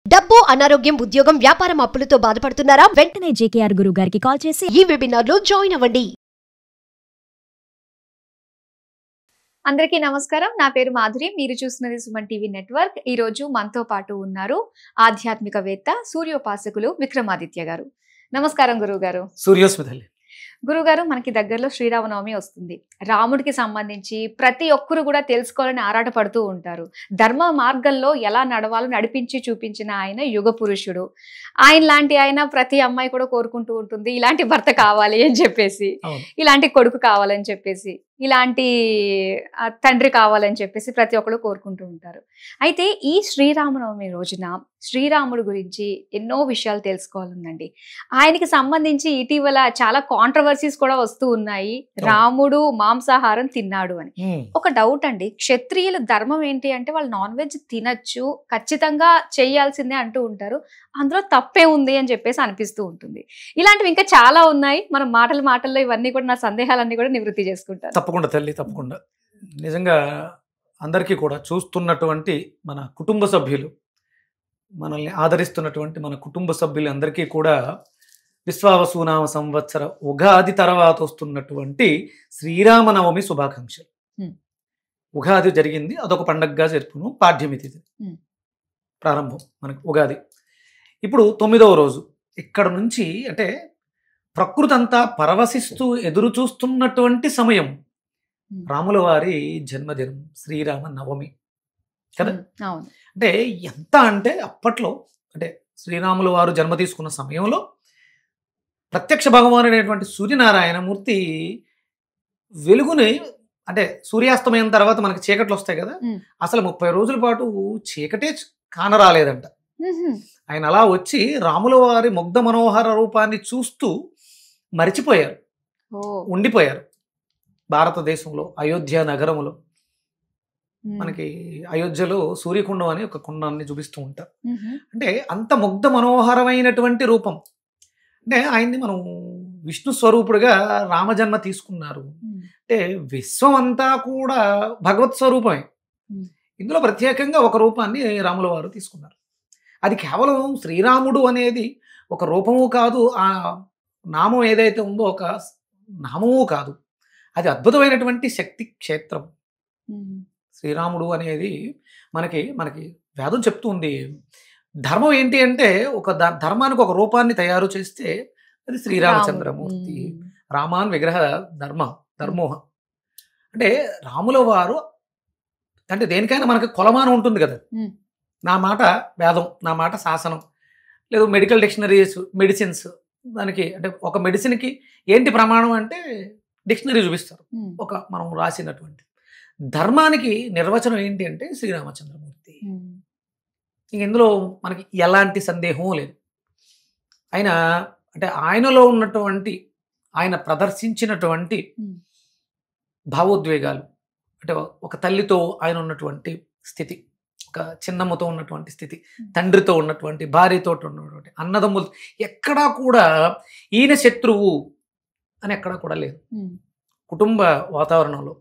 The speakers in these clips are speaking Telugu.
డబ్బు, అనారోగ్యం, ఉద్యోగం, వ్యాపారం అప్పులతో బాధపడుతున్నారా? వెంటనే జేకేఆర్ గురువు గారికి కాల్ చేసి ఈ వెబినార్ లో జాయిన్ అవ్వండి. అందరికీ నమస్కారం. నా పేరు మాధురి. మీరు చూస్తున్నది సుమన్ టీవీ నెట్వర్క్. ఈ రోజు మనతో పాటు ఉన్నారు ఆధ్యాత్మికవేత్త, సూర్యోపాసకులు విక్రమాదిత్య గారు. నమస్కారం గురువు గారు. సూర్యోస్మితల్లి. గురుగారు, మనకి దగ్గరలో శ్రీరామనవమి వస్తుంది. రాముడికి సంబంధించి ప్రతి ఒక్కరు కూడా తెలుసుకోవాలని ఆరాటపడుతూ ఉంటారు. ధర్మ మార్గంలో ఎలా నడవాలో నడిపించి చూపించిన ఆయన యుగ పురుషుడు. ఆయన లాంటి ఆయన ప్రతి అమ్మాయి కూడా కోరుకుంటూ ఉంటుంది, ఇలాంటి భర్త కావాలి అని చెప్పేసి, ఇలాంటి కొడుకు కావాలని చెప్పేసి, ఇలాంటి తండ్రి కావాలని చెప్పేసి ప్రతి ఒక్కరు కోరుకుంటూ ఉంటారు. అయితే ఈ శ్రీరామనవమి రోజున శ్రీరాముడు గురించి ఎన్నో విషయాలు తెలుసుకోవాలండి. ఆయనకి సంబంధించి ఇటీవల చాలా కాంట్రవర్సీస్ కూడా వస్తూ ఉన్నాయి. రాముడు మాంసాహారం తిన్నాడు అని. ఒక డౌట్ అండి, క్షత్రియుల ధర్మం ఏంటి అంటే వాళ్ళు నాన్ వెజ్ తినచ్చు, ఖచ్చితంగా చేయాల్సిందే అంటూ ఉంటారు. అందులో తప్పే ఉంది అని చెప్పేసి అనిపిస్తూ ఉంటుంది. ఇలాంటివి ఇంకా చాలా ఉన్నాయి. మనం మాటల్లో ఇవన్నీ కూడా, నా సందేహాలన్నీ కూడా నివృత్తి చేసుకుంటారు. తప్పకుండా తల్లి, తప్పకుండా. నిజంగా అందరికీ కూడా చూస్తున్నటువంటి మన కుటుంబ సభ్యులు, మనల్ని ఆదరిస్తున్నటువంటి మన కుటుంబ సభ్యులందరికీ కూడా విశ్వావసునామ సంవత్సర ఉగాది తర్వాత వస్తున్నటువంటి శ్రీరామనవమి శుభాకాంక్షలు. ఉగాది జరిగింది, అదొక పండగగా జరుపును. పాడ్యమి తిథి ప్రారంభం మనకు ఉగాది. ఇప్పుడు 9వ రోజు. ఇక్కడ నుంచి అంటే ప్రకృతి అంతా పరవశిస్తూ ఎదురు చూస్తున్నటువంటి సమయం రాముల వారి జన్మదినం, శ్రీరామ నవమి కదా. అంటే ఎంత అంటే అప్పట్లో, అంటే శ్రీరాముల వారు జన్మ తీసుకున్న సమయంలో ప్రత్యక్ష భగవాను అనేటువంటి సూర్యనారాయణమూర్తి వెలుగుని, అంటే సూర్యాస్తమయం తర్వాత మనకి చీకట్లు వస్తాయి కదా, అసలు 30 రోజుల పాటు చీకటే కానరాలేదంట. ఆయన అలా వచ్చి రాముల వారి ముగ్ధ మనోహర రూపాన్ని చూస్తూ మరిచిపోయారు, ఉండిపోయారు. భారతదేశంలో అయోధ్య నగరంలో, మనకి అయోధ్యలో సూర్యకుండం అని ఒక కుండాన్ని చూపిస్తూ ఉంటారు. అంటే అంత ముగ్ధ మనోహరమైనటువంటి రూపం. అంటే ఆయన్ని మనం విష్ణు స్వరూపుడుగా రామజన్మ తీసుకున్నారు. అంటే విశ్వం అంతా కూడా భగవత్ స్వరూపమే. ఇందులో ప్రత్యేకంగా ఒక రూపాన్ని రాముల వారు తీసుకున్నారు. అది కేవలం శ్రీరాముడు అనేది ఒక రూపము కాదు, ఆ నామం ఏదైతే ఉందో ఒక నామము కాదు, అది అద్భుతమైనటువంటి శక్తి క్షేత్రం. శ్రీరాముడు అనేది మనకి వేదం చెప్తుంది. ధర్మం ఏంటి అంటే ఒక ధర్మానికి ఒక రూపాన్ని తయారు చేస్తే అది శ్రీరామచంద్రమూర్తి. రామాన్ విగ్రహ ధర్మోహ. అంటే రాముల వారు అంటే దేనికైనా మనకి కొలమానం ఉంటుంది కదా. నా మాట వేదం, నా మాట శాసనం, లేదు మెడికల్ డిక్షనరీస్, మెడిసిన్స్. దానికి అంటే ఒక మెడిసిన్కి ఏంటి ప్రమాణం అంటే డిక్షనరీ చూపిస్తారు, ఒక మనం రాసినటువంటి. ధర్మానికి నిర్వచనం ఏంటి అంటే శ్రీరామచంద్రమూర్తి. ఇంక ఇందులో మనకి ఎలాంటి సందేహం లేదు. ఆయన అంటే ఆయనలో ఉన్నటువంటి, ఆయన ప్రదర్శించినటువంటి భావోద్వేగాలు, అంటే ఒక తల్లితో ఆయన ఉన్నటువంటి స్థితి, ఒక చిన్నమ్మతో ఉన్నటువంటి స్థితి, తండ్రితో ఉన్నటువంటి, భార్యతో ఉన్నటువంటి, అన్నదమ్ములు, ఎక్కడా కూడా ఈయన శత్రువు అని ఎక్కడా కూడా లేదు కుటుంబ వాతావరణంలో.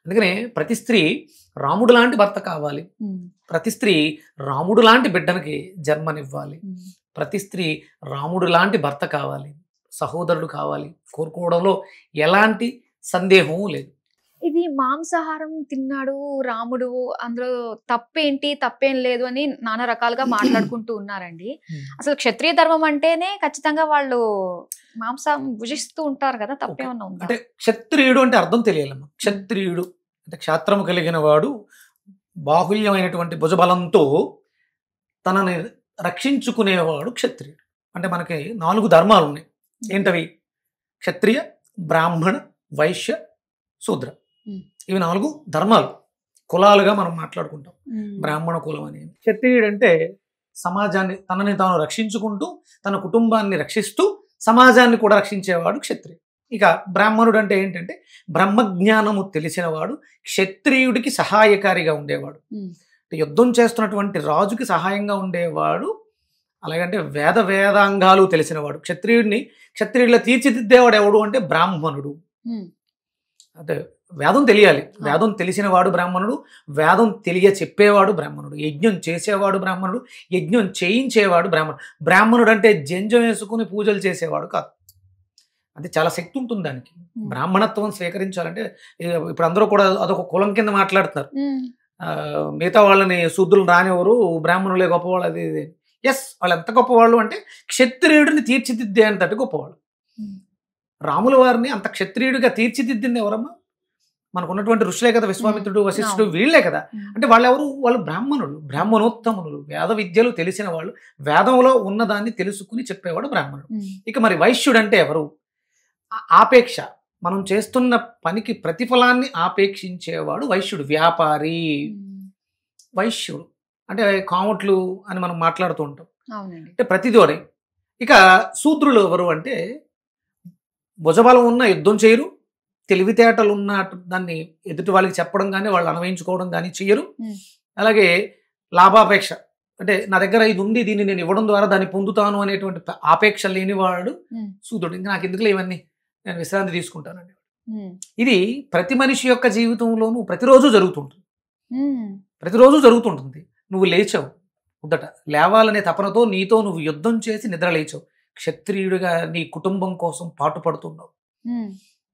అందుకనే ప్రతి స్త్రీ రాముడు లాంటి భర్త కావాలి, ప్రతి స్త్రీ రాముడు లాంటి బిడ్డనికి జన్మనివ్వాలి, ప్రతి స్త్రీ రాముడు లాంటి భర్త కావాలి, సహోదరుడు కావాలి కోరుకోవడంలో ఎలాంటి సందేహం లేదు. ఇది మాంసాహారం తిన్నాడు రాముడు, అందులో తప్పేం లేదు అని నానా రకాలుగా మాట్లాడుకుంటూ ఉన్నారండి. అసలు క్షత్రియ ధర్మం అంటేనే ఖచ్చితంగా వాళ్ళు మాంసం భుజిస్తూ ఉంటారు కదా, తప్పేమన్నా ఉందా? అంటే క్షత్రియుడు అంటే అర్థం తెలియాలమ్మా. క్షత్రియుడు అంటే క్షాత్రము కలిగిన వాడు, బాహుల్యమైనటువంటి భుజబలంతో తనని రక్షించుకునేవాడు క్షత్రియుడు. అంటే మనకి 4 ధర్మాలు ఉన్నాయి. ఏంటవి? క్షత్రియ, బ్రాహ్మణ, వైశ్య, శూద్ర. ఇవి 4 ధర్మాలు, కులాలుగా మనం మాట్లాడుకుంటాం. బ్రాహ్మణ కులం అని. క్షత్రియుడు అంటే సమాజాన్ని, తనని తాను రక్షించుకుంటూ తన కుటుంబాన్ని రక్షిస్తూ సమాజాన్ని కూడా రక్షించేవాడు క్షత్రియుడు. ఇక బ్రాహ్మణుడు అంటే ఏంటంటే బ్రహ్మజ్ఞానము తెలిసినవాడు, క్షత్రియుడికి సహాయకారిగా ఉండేవాడు, యుద్ధం చేస్తున్నటువంటి రాజుకి సహాయంగా ఉండేవాడు. అలాగంటే వేదాంగాలు తెలిసినవాడు. క్షత్రియుడిలా తీర్చిదిద్దేవాడు ఎవడు అంటే బ్రాహ్మణుడు. అంటే వేదం తెలియాలి. వేదం తెలిసిన వాడు బ్రాహ్మణుడు, వేదం తెలియ చెప్పేవాడు బ్రాహ్మణుడు, యజ్ఞం చేసేవాడు బ్రాహ్మణుడు, యజ్ఞం చేయించేవాడు బ్రాహ్మణుడు. బ్రాహ్మణుడు అంటే జంజం వేసుకుని పూజలు చేసేవాడు కాదు. అంటే చాలా శక్తి ఉంటుంది దానికి. బ్రాహ్మణత్వం స్వీకరించాలంటే ఇప్పుడు అందరూ కూడా అదొక కులం కింద మాట్లాడుతున్నారు. మిగతా వాళ్ళని శూద్రులు రానివ్వరు, బ్రాహ్మణులే గొప్పవాళ్ళు, అది ఎస్, వాళ్ళు ఎంత గొప్పవాళ్ళు అంటే క్షత్రియుడిని తీర్చిదిద్దే అంతటి గొప్పవాళ్ళు. రాముల వారిని అంత క్షత్రియుడిగా తీర్చిదిద్దింది ఎవరమ్మా? మనకు ఉన్నటువంటి ఋషులే కదా, విశ్వామిత్రుడు, వశిష్ఠుడు, వీళ్లే కదా. అంటే వాళ్ళెవరు? వాళ్ళు బ్రాహ్మణులు, బ్రాహ్మణోత్తములు, వేద విద్యలు తెలిసిన వాళ్ళు, వేదంలో ఉన్నదాన్ని తెలుసుకుని చెప్పేవాడు బ్రాహ్మణుడు. ఇక మరి వైశ్యుడు అంటే ఎవరు? ఆపేక్ష, మనం చేస్తున్న పనికి ప్రతిఫలాన్ని ఆపేక్షించేవాడు వైశ్యుడు, వ్యాపారి. వైశ్యుడు అంటే కాముట్లు అని మనం మాట్లాడుతూ ఉంటాం, అంటే ప్రతిదోడే. ఇక శూద్రులు ఎవరు అంటే భుజబలం ఉన్న యుద్ధం చేయరు, తెలివితేటలు ఉన్న దాన్ని ఎదుటి వాళ్ళకి చెప్పడం కానీ వాళ్ళు అన్వయించుకోవడం కానీ చెయ్యరు. అలాగే లాభాపేక్ష, అంటే నా దగ్గర ఇది ఉంది, దీన్ని నేను ఇవ్వడం ద్వారా దాన్ని పొందుతాను అనేటువంటి ఆపేక్ష లేనివాడు శూద్రుడు. ఇంకా నాకు ఎందుకులే ఇవన్నీ, నేను విశ్రాంతి తీసుకుంటానండి. ఇది ప్రతి మనిషి యొక్క జీవితంలోనూ ప్రతిరోజు జరుగుతుంటుంది. ప్రతిరోజు జరుగుతుంటుంది. నువ్వు లేచావు, ఉద్దట లేవాలనే తపనతో నీతో నువ్వు యుద్ధం చేసి నిద్ర లేచావు, క్షత్రియుడిగా నీ కుటుంబం కోసం పాటుపడుతున్నావు.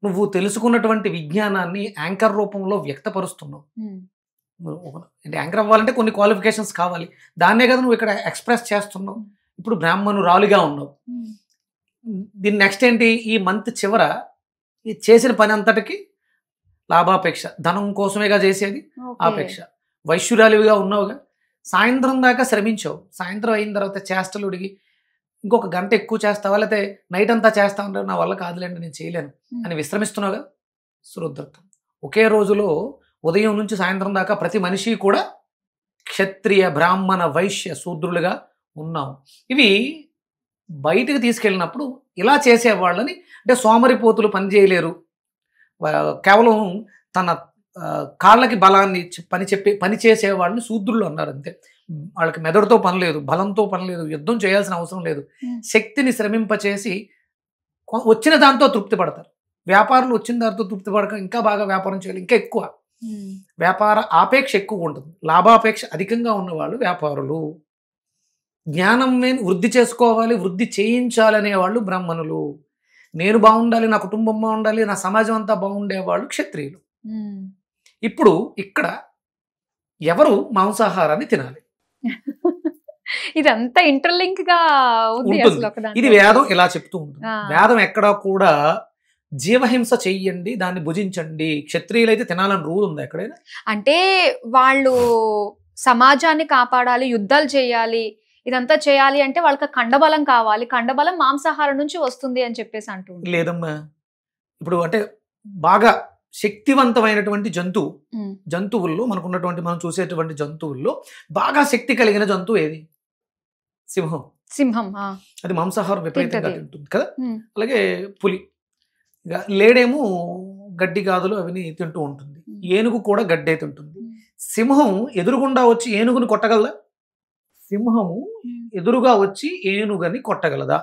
నువ్వు తెలుసుకున్నటువంటి విజ్ఞానాన్ని యాంకర్ రూపంలో వ్యక్తపరుస్తున్నావు. అంటే యాంకర్ అవ్వాలంటే కొన్ని క్వాలిఫికేషన్స్ కావాలి, దాన్నే కదా నువ్వు ఇక్కడ ఎక్స్ప్రెస్ చేస్తున్నావు. ఇప్పుడు బ్రాహ్మణురాలిగా ఉన్నావు. దీని నెక్స్ట్ ఏంటి? ఈ మంత్ చివర ఈ చేసిన పని అంతటికి లాభాపేక్ష, ధనం కోసమేగా చేసేది, ఆపేక్ష. వైశ్యురాలివిగా ఉన్నావుగా, సాయంత్రం దాకా శ్రమించావు, సాయంత్రం అయిన తర్వాత చేష్టలు ఉడిగి ఇంకొక గంట ఎక్కువ చేస్తావా, లేకపోతే నైట్ అంతా చేస్తా ఉంటావు, నా వల్ల కాదులేండి నేను చేయలేను అని విశ్రమిస్తున్నావుగా, శూద్రత్వం. ఒకే రోజులో ఉదయం నుంచి సాయంత్రం దాకా ప్రతి మనిషి కూడా క్షత్రియ, బ్రాహ్మణ, వైశ్య, శూద్రులుగా ఉన్నాం. ఇవి బయటకు తీసుకెళ్ళినప్పుడు ఇలా చేసేవాళ్ళని, అంటే సోమరిపోతులు పని చేయలేరు, కేవలం తన కాళ్ళకి బలాన్ని పని చేసేవాళ్ళని శూద్రులు అన్నారు అంతే. వాళ్ళకి మెదడుతో పని లేదు, బలంతో పని లేదు, యుద్ధం చేయాల్సిన అవసరం లేదు, శక్తిని శ్రమింపచేసి వచ్చిన దాంతో తృప్తి పడతారు. వ్యాపారులు వచ్చిన దాంతో తృప్తి పడక ఇంకా బాగా వ్యాపారం చేయాలి, ఇంకా ఎక్కువ వ్యాపార ఆపేక్ష ఎక్కువ ఉంటుంది, లాభాపేక్ష అధికంగా ఉన్నవాళ్ళు వ్యాపారులు. జ్ఞానం వృద్ధి చేసుకోవాలి, వృద్ధి చేయించాలనే వాళ్ళు బ్రాహ్మణులు. నేను బాగుండాలి, నా కుటుంబం బాగుండాలి, నా సమాజం అంతా బాగుండేవాళ్ళు క్షత్రియులు. ఇప్పుడు ఇక్కడ ఎవరు మాంసాహారాన్ని తినాలి? ఇదంతా ఇంటర్లింక్ గా ఉంటుంది. ఇది వేదం ఇలా చెప్తూ ఉంటుంది. వేదం ఎక్కడా కూడా జీవహింస చెయ్యండి, దాన్ని భుజించండి, క్షత్రియులైతే తినాలని రూల్ ఉంది ఎక్కడైనా? అంటే వాళ్ళు సమాజాన్ని కాపాడాలి, యుద్ధాలు చేయాలి, ఇదంతా చేయాలి అంటే వాళ్ళకి కండబలం కావాలి, కండబలం మాంసాహారం నుంచి వస్తుంది అని చెప్పేసి అంటూ లేదమ్మా. ఇప్పుడు అంటే బాగా శక్తివంతమైనటువంటి జంతువుల్లో మనకున్నటువంటి, మనం చూసేటువంటి జంతువుల్లో బాగా శక్తి కలిగిన జంతువు ఏది? సింహం. అది మాంసాహారం విపరీతంగా తింటుంది కదా. అలాగే పులి, లేడేమో గడ్డి గాదులు అవన్నీ తింటూ ఉంటుంది, ఏనుగు కూడా గడ్డే తింటుంది. సింహం ఎదురుగుండా వచ్చి ఏనుగుని కొట్టగలదా? సింహము ఎదురుగా వచ్చి ఏనుగని కొట్టగలదా?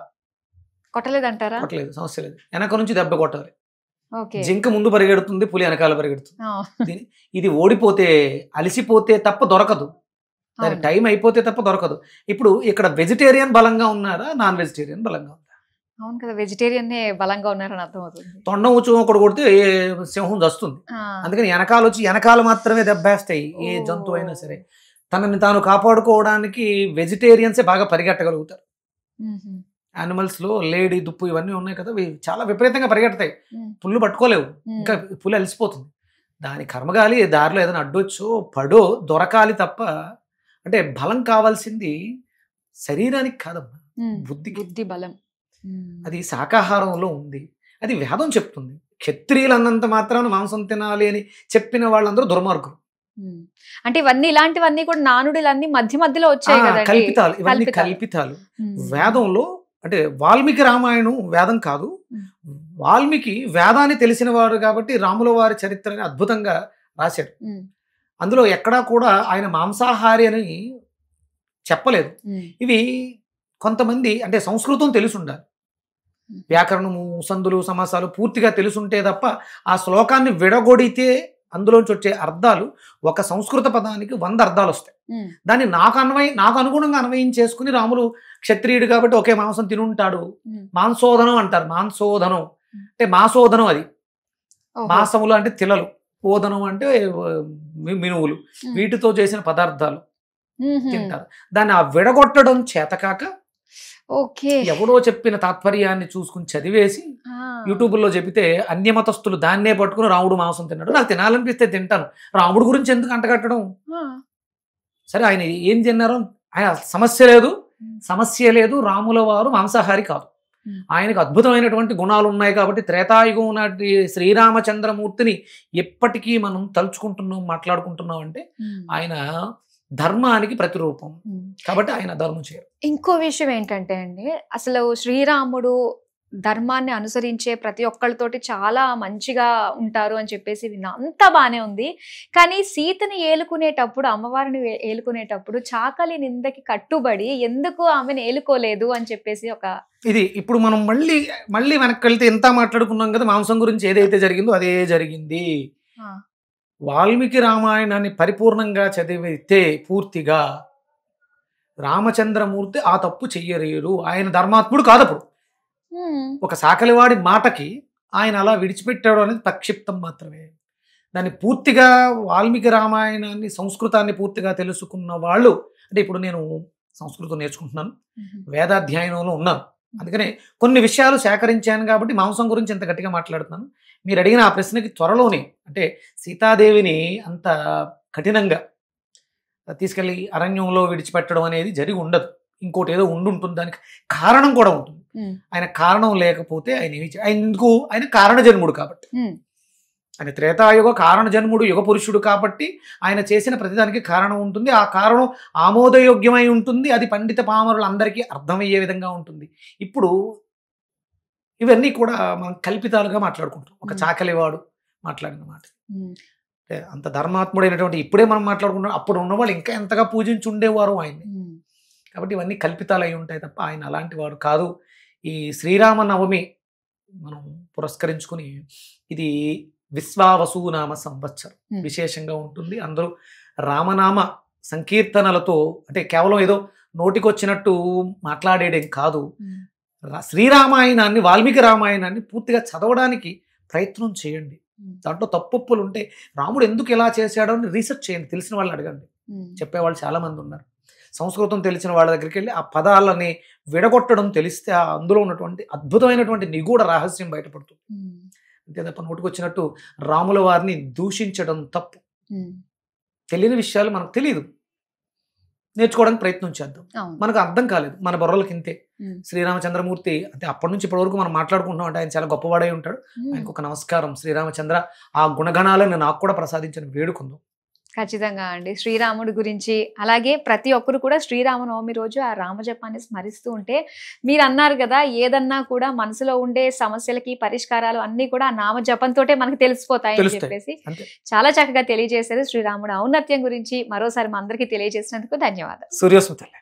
కొట్టలేదంటారా? కొట్టలేదు, సమస్య లేదు. వెనక నుంచి దెబ్బ కొట్టాలి. జింక ముందు పరిగెడుతుంది, పులి వెనకాల పరిగెడుతుంది. ఇది ఓడిపోతే, అలిసిపోతే తప్ప దొరకదు, దాని టైం అయిపోతే తప్ప దొరకదు. ఇప్పుడు ఇక్కడ వెజిటేరియన్ బలంగా ఉన్నారా, నాన్ వెజిటేరియన్ బలంగా ఉన్నారా? అవును కదా, వెజిటేరియన్ బలంగా ఉన్నారని అర్థమవుతుంది. తొండం వచ్చి ఒకటి కొడితే సింహం వస్తుంది, అందుకని వెనకాల వచ్చి వెనకాల మాత్రమే దెబ్బేస్తాయి. ఏ జంతువు అయినా సరే తనని తాను కాపాడుకోవడానికి వెజిటేరియన్సే బాగా పరిగెట్టగలుగుతారు. యానిమల్స్ లో లేడీ, దుప్పు ఇవన్నీ ఉన్నాయి కదా, చాలా విపరీతంగా పరిగెడతాయి, పుల్లు పట్టుకోలేవు, ఇంకా పులి అలసిపోతుంది. దాని కర్మగాలి దారిలో ఏదైనా అడ్డొచ్చో పడో దొరకాలి తప్ప, అంటే బలం కావాల్సింది శరీరానికి కాదమ్మా, బుద్ధి బలం. అది శాకాహారంలో ఉంది, అది వేదం చెప్తుంది. క్షత్రియులు అన్నంత మాత్రాన మాంసం తినాలి అని చెప్పిన వాళ్ళందరూ దుర్మార్గులు. అంటే ఇవన్నీ, ఇలాంటివన్నీ కూడా నానుడిలన్నీ మధ్య మధ్యలో వచ్చాయి కదా, కల్పితాలు. ఇవన్నీ కల్పితాలు. వేదంలో అంటే వాల్మీకి రామాయణం వేదం కాదు, వాల్మీకి వేదాన్ని తెలిసిన వారు కాబట్టి రాముల వారి చరిత్రని అద్భుతంగా రాశాడు. అందులో ఎక్కడా కూడా ఆయన మాంసాహారి అని చెప్పలేదు. ఇవి కొంతమంది అంటే సంస్కృతం తెలిసి ఉండాలి, వ్యాకరణము, సందులు, సమాసాలు పూర్తిగా తెలుసుంటే తప్ప ఆ శ్లోకాన్ని విడగొడితే అందులోంచి వచ్చే అర్థాలు ఒక సంస్కృత పదానికి 100 అర్థాలు వస్తాయి. దాన్ని నాకు అనుగుణంగా అన్వయించేసుకుని రాములు క్షత్రియుడు కాబట్టి ఒకే మాంసం తినుంటాడు. మాంసోదనం అంటారు. మాంసోదనం అంటే మాసోదనం, అది మాసములు అంటే తిలలు, ఓదనం అంటే మినువులు, వీటితో చేసిన పదార్థాలు తింటారు. దాన్ని ఆ విడగొట్టడం చేతకాక ఎవరో చెప్పిన తాత్పర్యాన్ని చూసుకుని చదివేసి యూట్యూబ్లో చెబితే అన్యమతస్తులు దాన్నే పట్టుకుని రాముడు మాంసం తిన్నాడు. నాకు తినాలనిపిస్తే తింటాను. రాముడు గురించి ఎందుకు అంటగట్టడం? సరే, ఆయన ఏం తిన్నారో ఆయన సమస్య లేదు. రాముల వారు మాంసాహారి కాదు. ఆయనకు అద్భుతమైనటువంటి గుణాలు ఉన్నాయి కాబట్టి త్రేతాయుగం నాటి శ్రీరామచంద్రమూర్తిని ఎప్పటికీ మనం తలుచుకుంటున్నాం, మాట్లాడుకుంటున్నాం అంటే ఆయన ధర్మానికి ప్రతిరూపం కాబట్టి ఆయన ధర్మం చేయరు. ఇంకో విషయం ఏంటంటే అండి, అసలు శ్రీరాముడు ధర్మాన్ని అనుసరించే ప్రతి ఒక్కళ్ళతోటి చాలా మంచిగా ఉంటారు అని చెప్పేసి విన్నా. అంతా బానే ఉంది. కానీ సీతని ఏలుకునేటప్పుడు, అమ్మవారిని ఏలుకునేటప్పుడు చాకలి నిందకి కట్టుబడి ఎందుకు ఆమెను ఏలుకోలేదు అని చెప్పేసి ఇది ఇప్పుడు మనం మళ్ళీ వెనక్కి వెళ్తే ఎంత మాట్లాడుకున్నాం కదా, మాంసం గురించి ఏదైతే జరిగిందో అదే జరిగింది. వాల్మీకి రామాయణాన్ని పరిపూర్ణంగా చదివితే పూర్తిగా రామచంద్రమూర్తి ఆ తప్పు చెయ్యలేరు. ఆయన ధర్మాత్ముడు కాదప్పుడు. ఒక సాకలివాడి మాటకి ఆయన అలా విడిచిపెట్టాడు అనేది ప్రక్షిప్తం మాత్రమే. దాన్ని పూర్తిగా వాల్మీకి రామాయణాన్ని, సంస్కృతాన్ని పూర్తిగా తెలుసుకున్న వాళ్ళు, అంటే ఇప్పుడు నేను సంస్కృతం నేర్చుకుంటున్నాను, వేదాధ్యయనంలో ఉన్నాను, అందుకనే కొన్ని విషయాలు సేకరించాను కాబట్టి మాంసం గురించి ఇంత గట్టిగా మాట్లాడుతున్నాను. మీరు అడిగిన ఆ ప్రశ్నకి త్వరలోనే, అంటే సీతాదేవిని అంత కఠినంగా తీసుకెళ్ళి అరణ్యంలో విడిచిపెట్టడం అనేది జరిగి ఉండదు. ఇంకోటి ఏదో ఉండుంటుంది, దానికి కారణం కూడా ఉంటుంది. ఆయన కారణం లేకపోతే ఆయన కారణ జన్ముడు కాబట్టి, ఆయన త్రేతాయుగ కారణ జన్ముడు, యుగ పురుషుడు కాబట్టి ఆయన చేసిన ప్రతిదానికి కారణం ఉంటుంది. ఆ కారణం ఆమోదయోగ్యమై ఉంటుంది. అది పండిత పామరులందరికీ అర్థమయ్యే విధంగా ఉంటుంది. ఇప్పుడు ఇవన్నీ కూడా మనం కల్పితాలుగా మాట్లాడుకుంటాం. ఒక చాకలివాడు మాట్లాడిన మాట, అంత ధర్మాత్ముడైనటువంటి ఇప్పుడే మనం మాట్లాడుకుంటాం. అప్పుడు ఉన్నవాళ్ళు ఇంకా ఎంతగా పూజించి ఉండేవారు ఆయన్ని. కాబట్టి ఇవన్నీ కల్పితాలు అయి ఉంటాయి తప్ప ఆయన అలాంటి వాడు కాదు. ఈ శ్రీరామనవమి మనం పురస్కరించుకుని, ఇది విశ్వావసునామ సంవత్సరం విశేషంగా ఉంటుంది. అందరూ రామనామ సంకీర్తనలతో, అంటే కేవలం ఏదో నోటికొచ్చినట్టు మాట్లాడేయడం కాదు, శ్రీరామాయణాన్ని, వాల్మీకి రామాయణాన్ని పూర్తిగా చదవడానికి ప్రయత్నం చేయండి. దాంట్లో తప్పులు ఉంటే రాముడు ఎందుకు ఎలా చేశాడో అని రీసెర్చ్ చేయండి. తెలిసిన వాళ్ళని అడగండి, చెప్పేవాళ్ళు చాలా మంది ఉన్నారు. సంస్కృతం తెలిసిన వాళ్ళ దగ్గరికి వెళ్ళి ఆ పదాలని విడగొట్టడం తెలిస్తే అందులో ఉన్నటువంటి అద్భుతమైనటువంటి నిగూఢ రహస్యం బయటపడుతుంది. అంతే తప్ప నోటికొచ్చినట్టు రాముల వారిని దూషించడం తప్పు. తెలియని విషయాలు మనకు తెలియదు, నేర్చుకోవడానికి ప్రయత్నం చేద్దాం. మనకు అర్థం కాలేదు, మన బుర్రలకి ఇంతే. శ్రీరామచంద్రమూర్తి అంటే అప్పటి నుంచి ఇప్పటి వరకు మనం మాట్లాడుకుంటున్నాం అంటే ఆయన చాలా గొప్పవాడై ఉంటాడు. ఆయనకు ఒక నమస్కారం. శ్రీరామచంద్ర ఆ గుణగణాలను నాకు కూడా ప్రసాదించని వేడుకుందాం. ఖచ్చితంగా అండి. శ్రీరాముడి గురించి, అలాగే ప్రతి ఒక్కరు కూడా శ్రీరామనవమి రోజు ఆ రామజపాన్ని స్మరిస్తూ ఉంటే, మీరు అన్నారు కదా, ఏదన్నా కూడా మనసులో ఉండే సమస్యలకి పరిష్కారాలు అన్ని కూడా ఆ నామజపంతోటే మనకు తెలిసిపోతాయని చెప్పేసి చాలా చక్కగా తెలియజేశారు. శ్రీరాముడు ఔన్నత్యం గురించి మరోసారి మా అందరికీ తెలియజేసినందుకు ధన్యవాదాలు. సూర్యోస్మితలే.